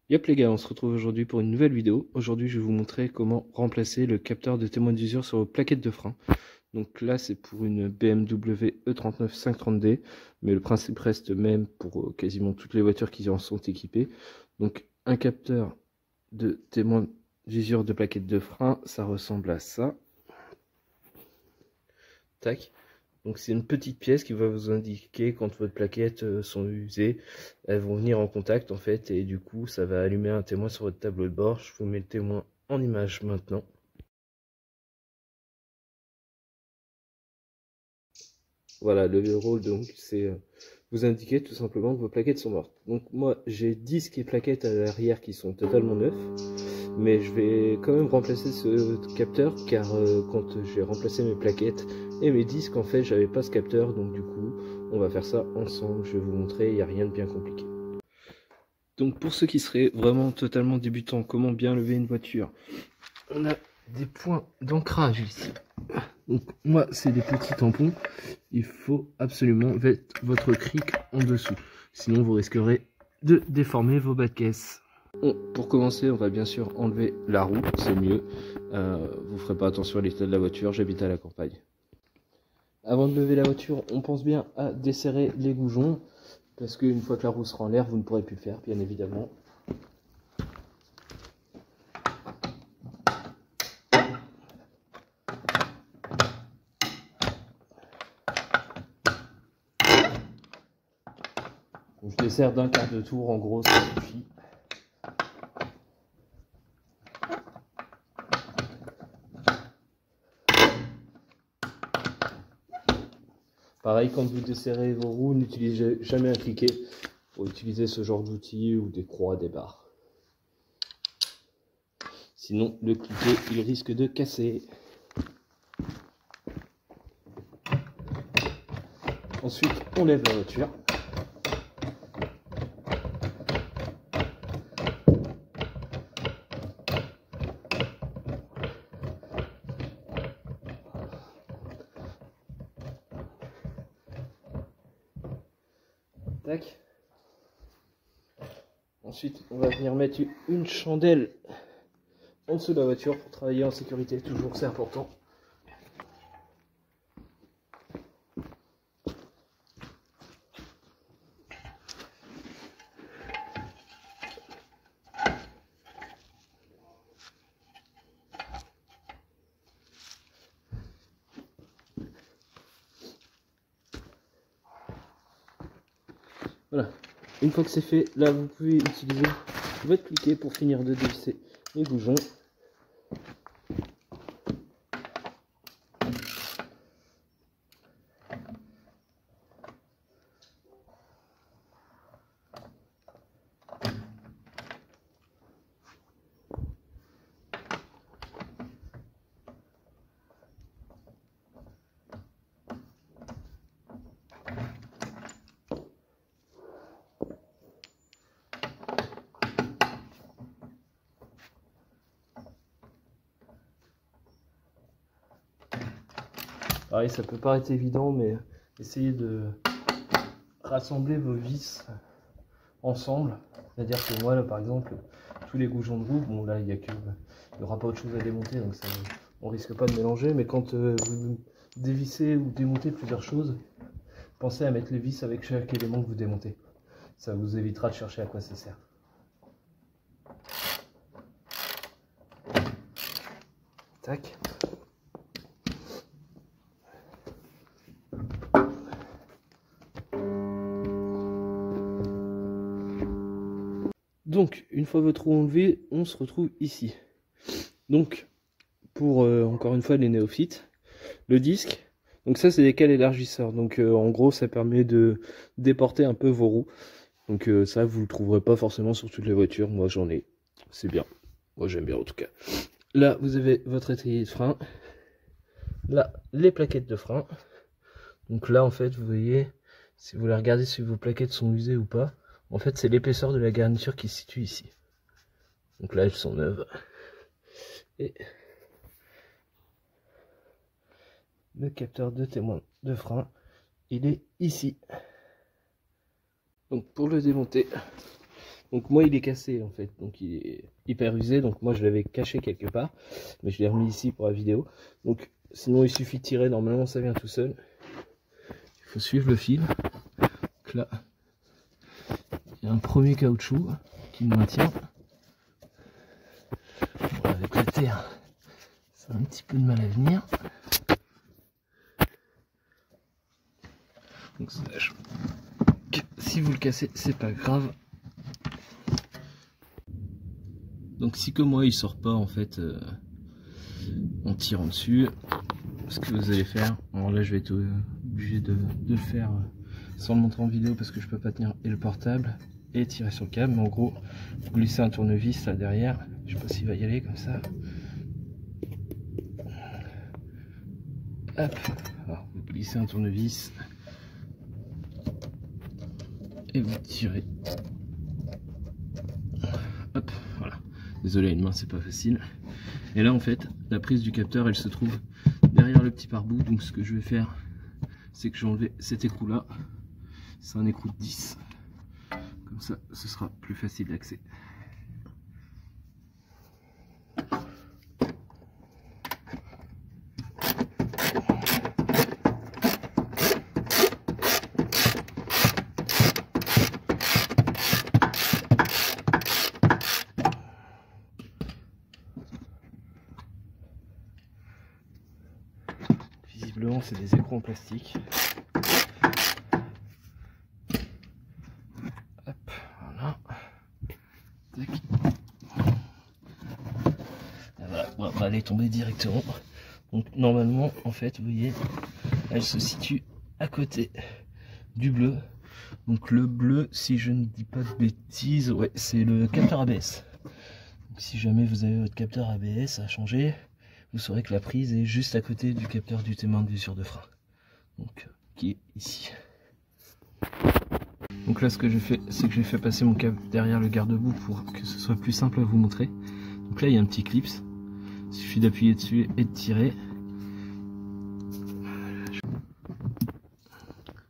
Yop les gars, on se retrouve aujourd'hui pour une nouvelle vidéo. Aujourd'hui, je vais vous montrer comment remplacer le capteur de témoin d'usure sur vos plaquettes de frein. Donc là, c'est pour une BMW E39 530D, mais le principe reste même pour quasiment toutes les voitures qui en sont équipées. Donc un capteur de témoin d'usure de plaquettes de frein, ça ressemble à ça. Tac. Donc c'est une petite pièce qui va vous indiquer quand votre plaquettes sont usées. Elles vont venir en contact en fait et du coup ça va allumer un témoin sur votre tableau de bord. Je vous mets le témoin en image maintenant. Voilà, le rôle donc c'est vous indiquer tout simplement que vos plaquettes sont mortes. Donc moi j'ai disques et plaquettes à l'arrière qui sont totalement neufs. Mais je vais quand même remplacer ce capteur car quand j'ai remplacé mes plaquettes et mes disques en fait j'avais pas ce capteur, donc du coup on va faire ça ensemble. Je vais vous montrer, il n'y a rien de bien compliqué. Donc pour ceux qui seraient vraiment totalement débutants, comment bien lever une voiture, on a des points d'ancrage ici. Donc moi c'est des petits tampons, il faut absolument mettre votre cric en dessous, sinon vous risquerez de déformer vos bas de caisse. Bon, pour commencer, on va bien sûr enlever la roue, c'est mieux. Vous ferez pas attention à l'état de la voiture, j'habite à la campagne. Avant de lever la voiture, on pense bien à desserrer les goujons, parce qu'une fois que la roue sera en l'air, vous ne pourrez plus le faire, bien évidemment. Donc, je desserre d'un quart de tour, en gros, ça suffit. Pareil, quand vous desserrez vos roues, n'utilisez jamais un cliquet. Il faut utiliser ce genre d'outils ou des croix, des barres. Sinon, le cliquet, il risque de casser. Ensuite, on lève la voiture. Tac. Ensuite, on va venir mettre une chandelle en dessous de la voiture pour travailler en sécurité, toujours c'est important. Voilà, une fois que c'est fait, là vous pouvez utiliser votre cliquet pour finir de dévisser les bougons. Pareil, ça peut paraître évident, mais essayez de rassembler vos vis ensemble. C'est-à-dire que moi, là, par exemple, tous les goujons de roue, bon là, il n'y aura pas autre chose à démonter, donc ça, on risque pas de mélanger. Mais quand vous dévissez ou démontez plusieurs choses, pensez à mettre les vis avec chaque élément que vous démontez. Ça vous évitera de chercher à quoi ça sert. Tac. Donc, une fois votre roue enlevée, on se retrouve ici. Donc, pour encore une fois les néophytes, le disque. Donc ça, c'est des cales élargisseurs. Donc en gros, ça permet de déporter un peu vos roues. Donc ça, vous le trouverez pas forcément sur toutes les voitures. Moi, j'en ai. C'est bien. Moi, j'aime bien en tout cas. Là, vous avez votre étrier de frein. Là, les plaquettes de frein. Donc là, en fait, vous voyez, si vous voulez regarder si vos plaquettes sont usées ou pas, en fait, c'est l'épaisseur de la garniture qui se situe ici. Donc là, elles sont neuves. Et le capteur de témoin de frein, il est ici. Donc pour le démonter, Donc moi il est cassé en fait, donc il est hyper usé, donc moi je l'avais caché quelque part, mais je l'ai remis ici pour la vidéo. Donc sinon il suffit de tirer, normalement ça vient tout seul. Il faut suivre le fil. Donc là, il y a un premier caoutchouc qui me maintient. Bon, avec la terre, ça a un petit peu de mal à venir. Donc si vous le cassez, c'est pas grave. Donc si comme moi il sort pas en fait en tirant dessus, ce que vous allez faire, alors là je vais être obligé de le faire sans le montrer en vidéo parce que je peux pas tenir et le portable et tirer sur le câble, mais en gros vous glissez un tournevis là derrière, je sais pas s'il va y aller comme ça. Hop, alors vous glissez un tournevis et vous tirez. Hop, voilà. Désolé, à une main c'est pas facile. Et là en fait, la prise du capteur elle se trouve derrière le petit pare-bout. Donc ce que je vais faire, c'est que je vais enlever cet écrou là. C'est un écrou de 10. Comme ça, ce sera plus facile d'accès. Visiblement, c'est des écrous en plastique. Hop, voilà. Tac. Voilà, on va aller tomber directement. Donc normalement, en fait, vous voyez, elle se situe à côté du bleu. Donc le bleu, si je ne dis pas de bêtises, ouais, c'est le capteur ABS. Donc, si jamais vous avez votre capteur ABS à changer, vous saurez que la prise est juste à côté du capteur du témoin de mesure de frein. Donc qui est ici. Donc là ce que j'ai fait, c'est que j'ai fait passer mon câble derrière le garde-boue pour que ce soit plus simple à vous montrer. Donc là il y a un petit clip, il suffit d'appuyer dessus et de tirer.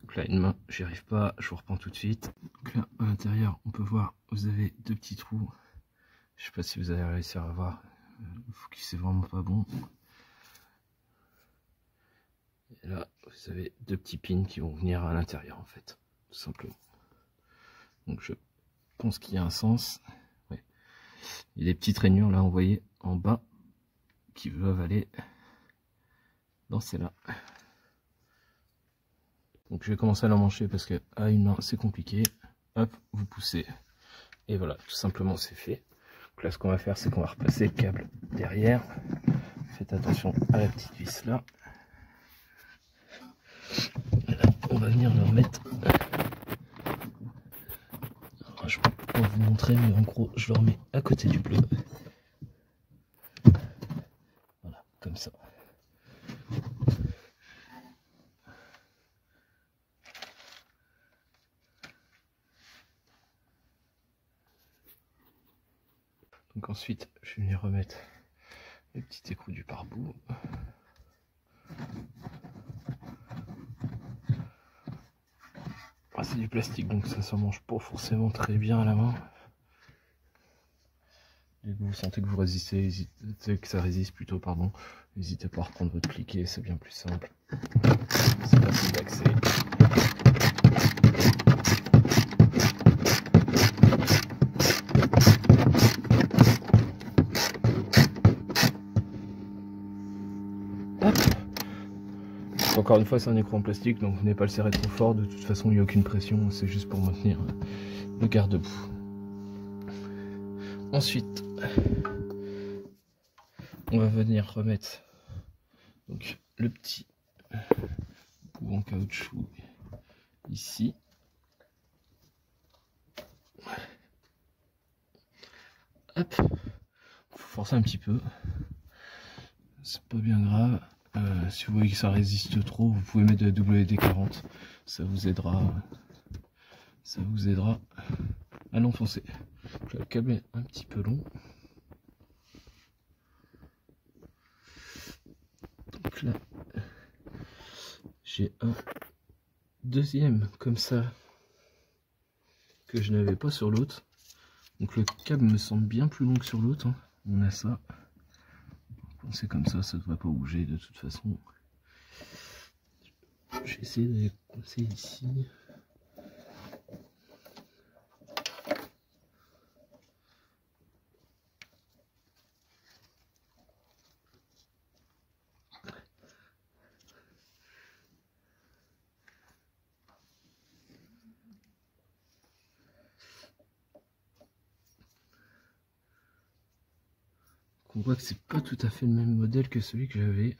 Donc là une main, j'y arrive pas, je vous reprends tout de suite. Donc là à l'intérieur on peut voir, vous avez deux petits trous. Je sais pas si vous allez réussir à voir, c'est vraiment pas bon. Et là vous avez deux petits pins qui vont venir à l'intérieur en fait, tout simplement. Donc je pense qu'il y a un sens. Ouais. Il y a des petites rainures là, vous voyez, en bas, qui doivent aller dans celle-là. Donc je vais commencer à l'emmancher parce que à une main c'est compliqué. Hop, vous poussez. Et voilà, tout simplement c'est fait. Donc là ce qu'on va faire, c'est qu'on va repasser le câble derrière. Faites attention à la petite vis là. Là on va venir le remettre. Je peux pas vous montrer, mais en gros je le remets à côté du bleu. Voilà, comme ça. Donc ensuite je vais venir remettre le petit écrou du pare-boue. Ah, c'est du plastique donc ça mange pas forcément très bien à la main. Dès que vous sentez que vous résistez, que ça résiste plutôt, pardon, n'hésitez pas à reprendre votre pliquet, c'est bien plus simple. C'est facile d'accès. Encore une fois, c'est un écrou en plastique, donc venez pas le serrer trop fort. De toute façon, il n'y a aucune pression, c'est juste pour maintenir le garde-boue. Ensuite, on va venir remettre donc le petit bout en caoutchouc ici. Hop, faut forcer un petit peu, c'est pas bien grave. Si vous voyez que ça résiste trop, vous pouvez mettre de la WD-40, ça vous aidera à l'enfoncer. Le câble est un petit peu long. Donc là, j'ai un deuxième comme ça que je n'avais pas sur l'autre. Donc le câble me semble bien plus long que sur l'autre, hein. On a ça. C'est comme ça devrait pas bouger de toute façon. J'ai essayé de les coincer ici. On voit que c'est pas tout à fait le même modèle que celui que j'avais,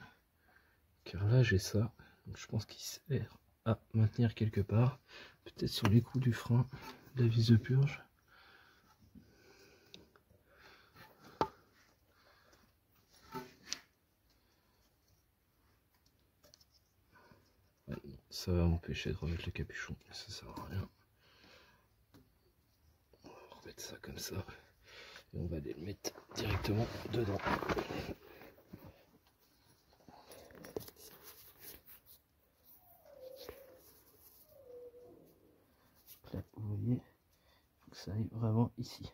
car là j'ai ça, donc je pense qu'il sert à maintenir quelque part, peut-être sur l'écrou du frein, la vis de purge. Ouais, ça va m'empêcher de remettre le capuchon, ça sert à rien. On va remettre ça comme ça, et on va aller le mettre directement dedans. Là, vous voyez, il faut que ça aille vraiment ici.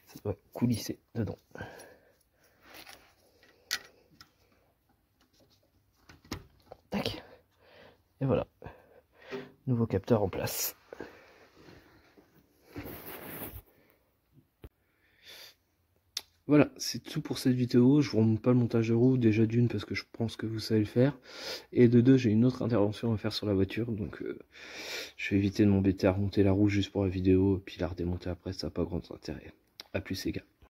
Ça doit coulisser dedans. Tac. Et voilà. Nouveau capteur en place. Voilà, c'est tout pour cette vidéo. Je vous remonte pas le montage de roue, déjà d'une parce que je pense que vous savez le faire, et de deux, j'ai une autre intervention à faire sur la voiture, donc je vais éviter de m'embêter à remonter la roue juste pour la vidéo, et puis la redémonter après, ça n'a pas grand intérêt. A plus les gars.